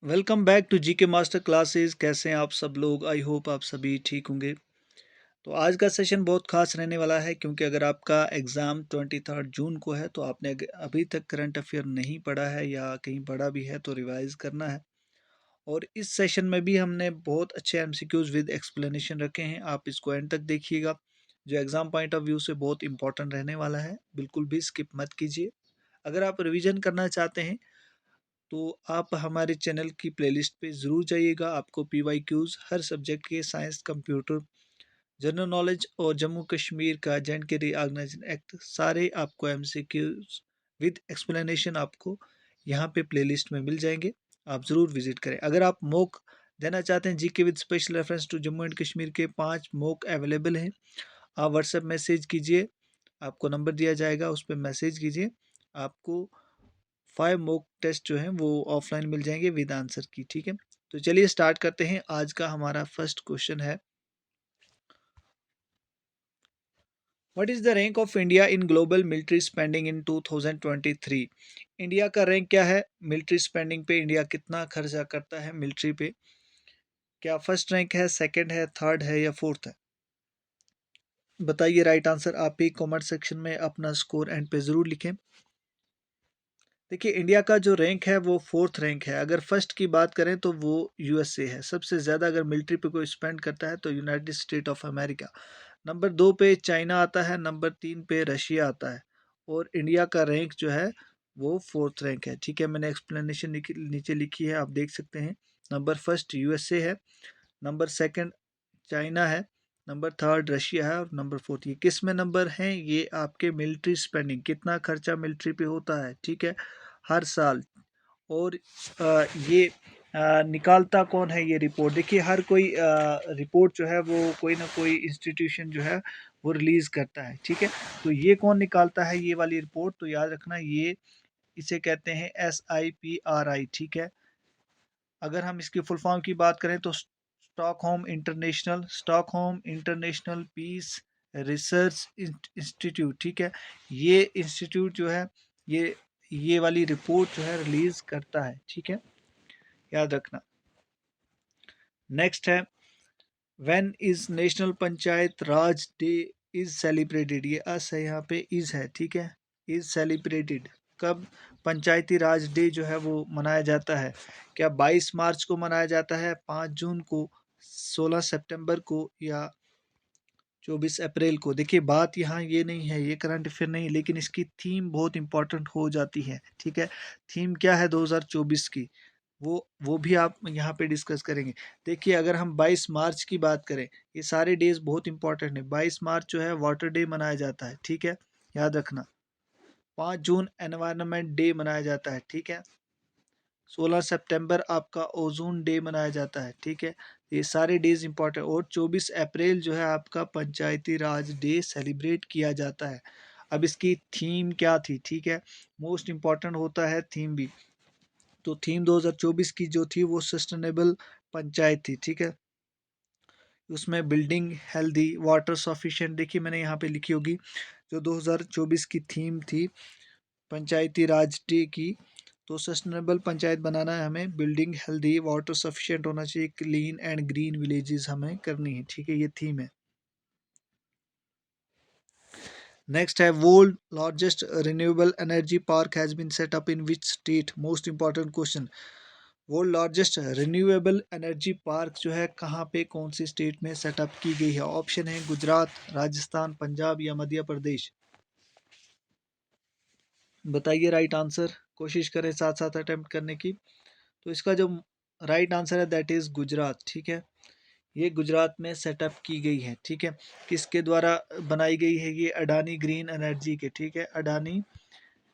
Welcome back to GK master classes. कैसे हैं आप सब लोग? आई होप आप सभी ठीक होंगे। तो आज का सेशन बहुत खास रहने वाला है क्योंकि अगर आपका एग्ज़ाम 23 जून को है तो आपने अभी तक करंट अफेयर नहीं पढ़ा है या कहीं पढ़ा भी है तो रिवाइज करना है। और इस सेशन में भी हमने बहुत अच्छे एमसीक्यूज विद एक्सप्लेनेशन रखे हैं। आप इसको एंड तक देखिएगा, जो एग्ज़ाम पॉइंट ऑफ व्यू से बहुत इंपॉर्टेंट रहने वाला है। बिल्कुल भी स्किप मत कीजिए। अगर आप रिवीजन करना चाहते हैं तो आप हमारे चैनल की प्लेलिस्ट पे ज़रूर जाइएगा। आपको पीवाईक्यूज़ हर सब्जेक्ट के साइंस, कंप्यूटर, जनरल नॉलेज और जम्मू कश्मीर का जे.एंड.के रीऑर्गेनाइजेशन एक्ट सारे आपको एमसीक्यूज़ विद एक्सप्लेनेशन आपको यहाँ पे प्लेलिस्ट में मिल जाएंगे। आप ज़रूर विजिट करें। अगर आप मॉक देना चाहते हैं GK with special reference to Jammu and Kashmir के 5 मॉक अवेलेबल हैं। आप व्हाट्सएप मैसेज कीजिए, आपको नंबर दिया जाएगा, उस पर मैसेज कीजिए। आपको 5 मॉक टेस्ट जो हैं वो ऑफलाइन मिल जाएंगे विद आंसर की। ठीक है, तो चलिए स्टार्ट करते हैं। आज का हमारा फर्स्ट क्वेश्चन है, what is the rank of India in global military spending in 2023? India का रैंक क्या है मिलिट्री स्पेंडिंग पे? इंडिया कितना खर्चा करता है मिलिट्री पे? क्या फर्स्ट रैंक है, सेकंड है, थर्ड है या फोर्थ है? बताइए राइट आंसर। आप ही कमेंट सेक्शन में अपना स्कोर एंड पे ज़रूर लिखें। देखिए, इंडिया का जो रैंक है वो फोर्थ रैंक है। अगर फर्स्ट की बात करें तो वो यूएसए है। सबसे ज़्यादा अगर मिलिट्री पे कोई स्पेंड करता है तो United state of America. Number 2 पे चाइना आता है, नंबर 3 पे रशिया आता है और इंडिया का रैंक जो है वो फोर्थ रैंक है। ठीक है, मैंने एक्सप्लेनेशन नीचे लिखी है, आप देख सकते हैं। नंबर फर्स्ट यूएसए है, नंबर सेकंड चाइना है, नंबर थर्ड रशिया है और नंबर फोर्थ ये किस में नंबर हैं? ये आपके मिलिट्री स्पेंडिंग, कितना खर्चा मिलिट्री पे होता है, ठीक है, हर साल। और ये निकालता कौन है ये रिपोर्ट? देखिए, हर कोई रिपोर्ट जो है वो कोई ना कोई इंस्टीट्यूशन जो है वो रिलीज़ करता है। ठीक है, तो ये कौन निकालता है ये वाली रिपोर्ट? तो याद रखना, ये इसे कहते हैं SIPRI। ठीक है, अगर हम इसकी फुल फॉर्म की बात करें तो Stockholm international peace research institute. ठीक है, ये इंस्टीट्यूट जो है ये वाली रिपोर्ट जो है रिलीज करता है। ठीक है, याद रखना। नेक्स्ट है, when is national panchayat Raj day is celebrated? ये अस है, यहाँ पे इज है। ठीक है, इज सेलिब्रेटेड। कब पंचायती राज डे जो है वो मनाया जाता है? क्या 22 मार्च को मनाया जाता है, 5 जून को, 16 सितंबर को या 24 अप्रैल को? देखिए, बात यहाँ ये नहीं है, ये करंट अफेयर नहीं, लेकिन इसकी थीम बहुत इंपॉर्टेंट हो जाती है। ठीक है, थीम क्या है 2024 की, वो भी आप यहाँ पे डिस्कस करेंगे। देखिए, अगर हम 22 मार्च की बात करें, ये सारे डेज बहुत इंपॉर्टेंट है। 22 मार्च जो है वाटर डे मनाया जाता है। ठीक है, याद रखना। 5 जून एनवायरनमेंट डे मनाया जाता है। ठीक है, 16 सितंबर आपका ओजोन डे मनाया जाता है। ठीक है, ये सारे डेज इंपॉर्टेंट। और 24 अप्रैल जो है आपका पंचायती राज डे सेलिब्रेट किया जाता है। अब इसकी थीम क्या थी? ठीक है, मोस्ट इंपॉर्टेंट होता है थीम भी। तो थीम 2024 की जो थी वो सस्टेनेबल पंचायत थी। ठीक है, उसमें बिल्डिंग हेल्दी वाटर सफिशिएंट, देखिए मैंने यहाँ पे लिखी होगी, जो 2024 की थीम थी पंचायती राज डे की। तो सस्टेनेबल पंचायत बनाना है हमें, बिल्डिंग हेल्दी वाटर सफिशिएंट होना चाहिए, क्लीन एंड ग्रीन विलेजेस हमें करनी है। ठीक है, ये थीम है। नेक्स्ट है, world largest renewable energy park has been set up in which state? Most important question. World largest renewable energy park जो है कहाँ पे, कौन सी स्टेट में सेटअप की गई है? ऑप्शन है गुजरात, राजस्थान, पंजाब या मध्य प्रदेश। बताइए राइट आंसर। कोशिश करें साथ साथ अटेम्प्ट करने की। तो इसका जो राइट आंसर है दैट इज गुजरात। ठीक है, ये गुजरात में सेटअप की गई है। ठीक है, किसके द्वारा बनाई गई है? ये अडानी ग्रीन एनर्जी के। ठीक है, अडानी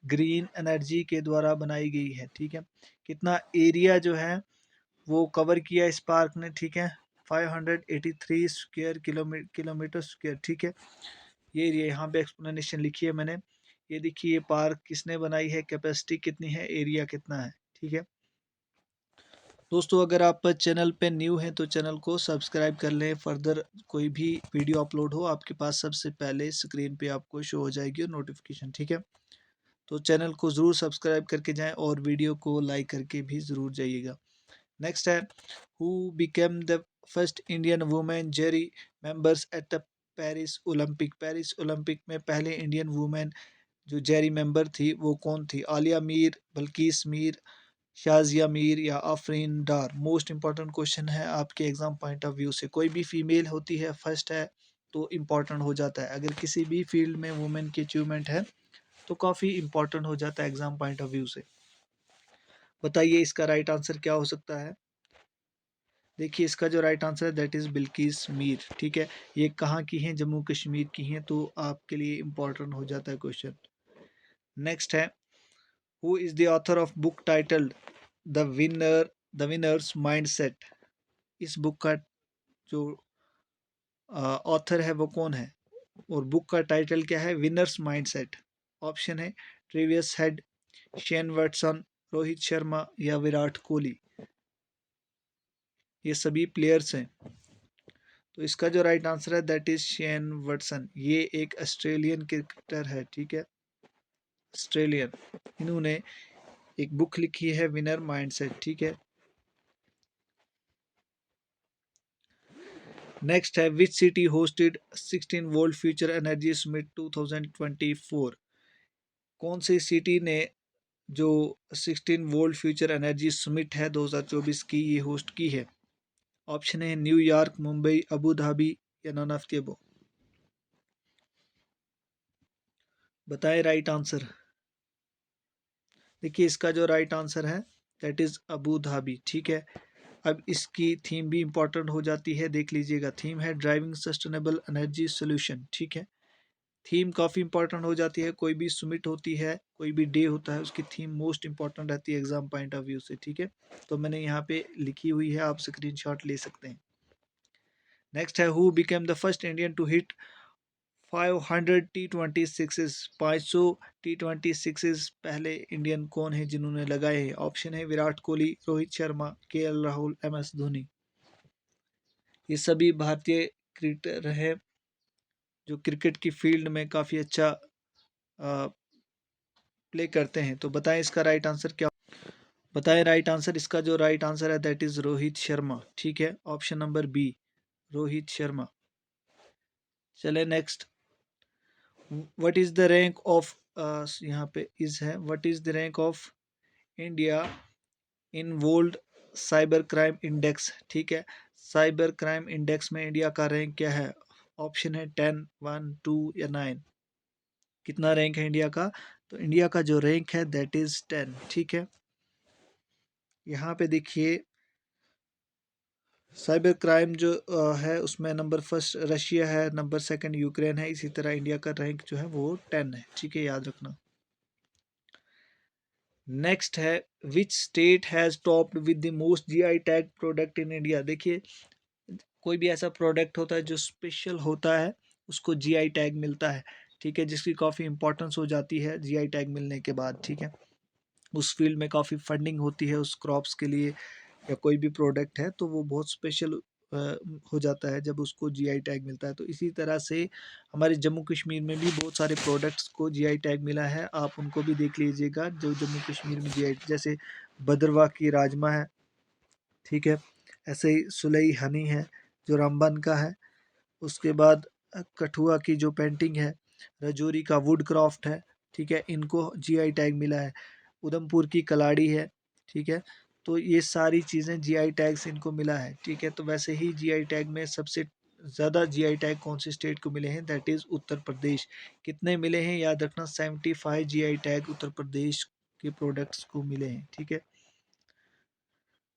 ग्रीन एनर्जी के द्वारा बनाई गई है। ठीक है, कितना एरिया जो है वो कवर किया इस पार्क ने? ठीक है, 583 स्क्वायर किलोमीटर स्क्वायर। ठीक है, ये एरिया यहाँ पे एक्सप्लेनेशन लिखी है मैंने। ये देखिए, ये पार्क किसने बनाई है, कैपेसिटी कितनी है, एरिया कितना है। ठीक है दोस्तों, अगर आप चैनल पे न्यू हैं तो चैनल को सब्सक्राइब कर लें। फर्दर कोई भी वीडियो अपलोड हो आपके पास सबसे पहले स्क्रीन पे आपको शो हो जाएगी और नोटिफिकेशन। ठीक है, तो चैनल को ज़रूर सब्सक्राइब करके जाएं और वीडियो को लाइक करके भी ज़रूर जाइएगा। नेक्स्ट है, who became the first Indian women Jerry members at the Paris Olympic. Paris Olympic में पहले इंडियन वुमेन जो जेरी मेंबर थी वो कौन थी? आलिया मीर, बल्किस मीर, शाजिया मीर या आफरीन डार। मोस्ट इंपॉर्टेंट क्वेश्चन है आपके एग्जाम पॉइंट ऑफ व्यू से। कोई भी फीमेल होती है फर्स्ट है तो इम्पॉर्टेंट हो जाता है। अगर किसी भी फील्ड में वुमेन की अचीवमेंट है तो काफ़ी इम्पॉर्टेंट हो जाता है एग्जाम पॉइंट ऑफ व्यू से। बताइए इसका राइट आंसर क्या हो सकता है? देखिए इसका जो राइट आंसर है दैट इज़ बिल्किस मीर। ठीक है, ये कहाँ की हैं? जम्मू कश्मीर की हैं, तो आपके लिए इम्पोर्टेंट हो जाता है क्वेश्चन। नेक्स्ट है, who is the author of book titled the winners mindset. इस बुक का जो ऑथर है वो कौन है? और बुक का टाइटल क्या है? Winners mindset. ऑप्शन है Travis head, Shane Watson, Rohit Sharma या विराट कोहली। ये सभी प्लेयर्स हैं। तो इसका जो राइट आंसर है दैट इज शेन वॉटसन। ये एक ऑस्ट्रेलियन क्रिकेटर है। ठीक है, ऑस्ट्रेलियन। इन्होंने एक बुक लिखी है विनर माइंडसेट। ठीक है, नेक्स्ट है, which city hosted 16 volt future energy summit 2024। कौन सी सिटी ने जो 16 वोल्ट फ्यूचर एनर्जी समिट है 2024 की, ये होस्ट की है? ऑप्शन है न्यूयॉर्क, मुंबई, अबू धाबी या नन ऑफ द अबव। बताएं राइट आंसर। देखिए इसका जो राइट आंसर है दैट इज अबू धाबी। ठीक है, अब इसकी थीम भी इंपॉर्टेंट हो जाती है, देख लीजिएगा। थीम है ड्राइविंग सस्टेनेबल एनर्जी सोल्यूशन। ठीक है, थीम काफ़ी इंपॉर्टेंट हो जाती है। कोई भी सुमिट होती है, कोई भी डे होता है, उसकी थीम मोस्ट इंपॉर्टेंट रहती है एग्जाम पॉइंट ऑफ व्यू से। ठीक है, तो मैंने यहाँ पे लिखी हुई है, आप स्क्रीनशॉट ले सकते हैं। नेक्स्ट है, who became the first Indian to hit 500 T20 500 T20 पहले इंडियन कौन है जिन्होंने लगाए हैं? ऑप्शन है विराट कोहली, रोहित शर्मा, केएल राहुल, MS धोनी। ये सभी भारतीय क्रिकेटर हैं जो क्रिकेट की फील्ड में काफ़ी अच्छा प्ले करते हैं। तो बताएं इसका राइट आंसर क्या? बताएं राइट आंसर। इसका जो राइट आंसर है दैट इज रोहित शर्मा। ठीक है, option number B, Rohit Sharma. चले next, what is the rank of, यहाँ पे इज है, what is the rank of India in world cyber crime index. ठीक है, साइबर क्राइम इंडेक्स में इंडिया का रैंक क्या है? ऑप्शन है 10, 1, 2 या 9। कितना रैंक है इंडिया का? तो इंडिया का जो रैंक है दैट इज 10। ठीक है, यहाँ पे देखिए साइबर क्राइम जो है उसमें नंबर फर्स्ट रशिया है, नंबर सेकंड यूक्रेन है, इसी तरह इंडिया का रैंक जो है वो 10 है। ठीक है, याद रखना। नेक्स्ट है, which state has topped with the most GI tag product in India. देखिए कोई भी ऐसा प्रोडक्ट होता है जो स्पेशल होता है उसको GI टैग मिलता है। ठीक है, जिसकी काफ़ी इंपॉर्टेंस हो जाती है GI टैग मिलने के बाद। ठीक है, उस फील्ड में काफ़ी फंडिंग होती है उस क्रॉप्स के लिए, या कोई भी प्रोडक्ट है तो वो बहुत स्पेशल हो जाता है जब उसको GI टैग मिलता है। तो इसी तरह से हमारे जम्मू कश्मीर में भी बहुत सारे प्रोडक्ट्स को GI टैग मिला है, आप उनको भी देख लीजिएगा जो जम्मू कश्मीर में GI, जैसे भद्रवाह की राजमा है। ठीक है, ऐसे ही सुलई हनी है जो रामबन का है। उसके बाद कठुआ की जो पेंटिंग है, रजौरी का वुड क्राफ्ट है। ठीक है, इनको GI टैग मिला है। उधमपुर की कलाड़ी है। ठीक है, तो ये सारी चीज़ें GI टैग से इनको मिला है। ठीक है, तो वैसे ही GI टैग में सबसे ज़्यादा GI टैग कौन सी स्टेट को मिले हैं? That is Uttar Pradesh. कितने मिले हैं याद रखना, 75 GI टैग उत्तर प्रदेश के प्रोडक्ट्स को मिले हैं। ठीक है,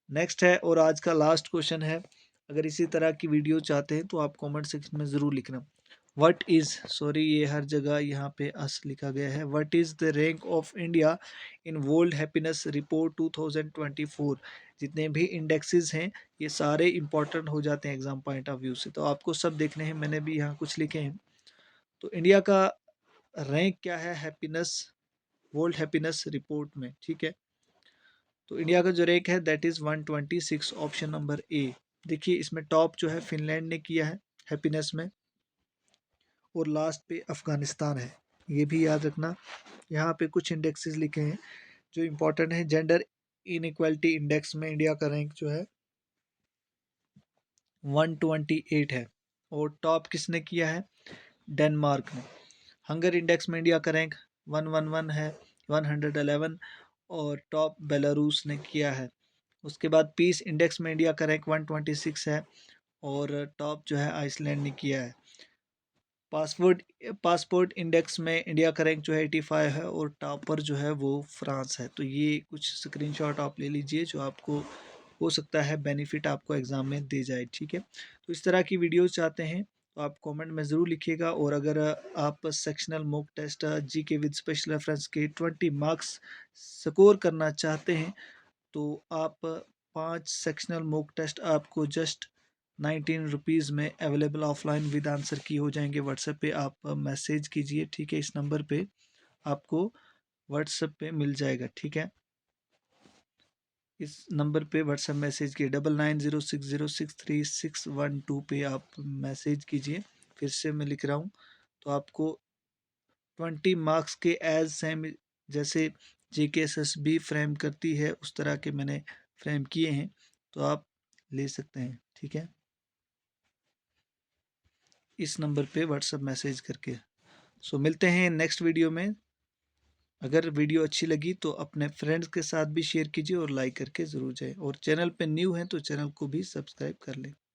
नेक्स्ट है और आज का लास्ट क्वेश्चन है। अगर इसी तरह की वीडियो चाहते हैं तो आप कमेंट सेक्शन में ज़रूर लिखना। व्हाट इज़, सॉरी ये हर जगह यहाँ पे अस लिखा गया है। What is the rank of India in world happiness report 2024। जितने भी इंडेक्सेस हैं ये सारे इंपॉर्टेंट हो जाते हैं एग्जाम पॉइंट ऑफ व्यू से, तो आपको सब देखने हैं। मैंने भी यहाँ कुछ लिखे हैं। तो इंडिया का रैंक क्या है हैप्पीनेस, वर्ल्ड हैप्पीनेस रिपोर्ट में? ठीक है, तो इंडिया का जो रैंक है that is 126, option number A. देखिए इसमें टॉप जो है फिनलैंड ने किया है हैप्पीनेस में, और लास्ट पे अफ़गानिस्तान है। ये भी याद रखना। यहाँ पे कुछ इंडेक्सेस लिखे हैं जो इम्पोर्टेंट हैं। जेंडर इनइक्वालिटी इंडेक्स में इंडिया का रैंक जो है 128 है। और टॉप किसने किया है? डेनमार्क ने। हंगर इंडेक्स में इंडिया का रैंक 111 है, 111, और टॉप बेलारूस ने किया है। उसके बाद पीस इंडेक्स में इंडिया का रैंक 126 है, और टॉप जो है आइसलैंड ने किया है। पासपोर्ट इंडेक्स में इंडिया का रैंक जो है 85 है, और टॉपर जो है वो फ्रांस है। तो ये कुछ स्क्रीनशॉट आप ले लीजिए जो आपको हो सकता है बेनिफिट आपको एग्ज़ाम में दे जाए, ठीक है। तो इस तरह की वीडियोस चाहते हैं तो आप कमेंट में ज़रूर लिखिएगा। और अगर आप sectional mock test GK with special reference के 20 मार्क्स स्कोर करना चाहते हैं तो आप 5 सेक्शनल मॉक टेस्ट आपको जस्ट 19 रुपीज़ में अवेलेबल ऑफलाइन विद आंसर की हो जाएंगे। व्हाट्सएप पे आप मैसेज कीजिए, ठीक है। इस नंबर पे आपको व्हाट्सएप पे मिल जाएगा, ठीक है। इस नंबर पे व्हाट्सएप मैसेज किए 9906063612 पे आप मैसेज कीजिए। फिर से मैं लिख रहा हूँ। तो आपको 20 मार्क्स के एज सेम जैसे JKSSB फ्रेम करती है उस तरह के मैंने फ्रेम किए हैं, तो आप ले सकते हैं, ठीक है, इस नंबर पे व्हाट्सएप मैसेज करके। सो मिलते हैं नेक्स्ट वीडियो में। अगर वीडियो अच्छी लगी तो अपने फ्रेंड्स के साथ भी शेयर कीजिए और लाइक करके ज़रूर जाए। और चैनल पे न्यू हैं तो चैनल को भी सब्सक्राइब कर लें।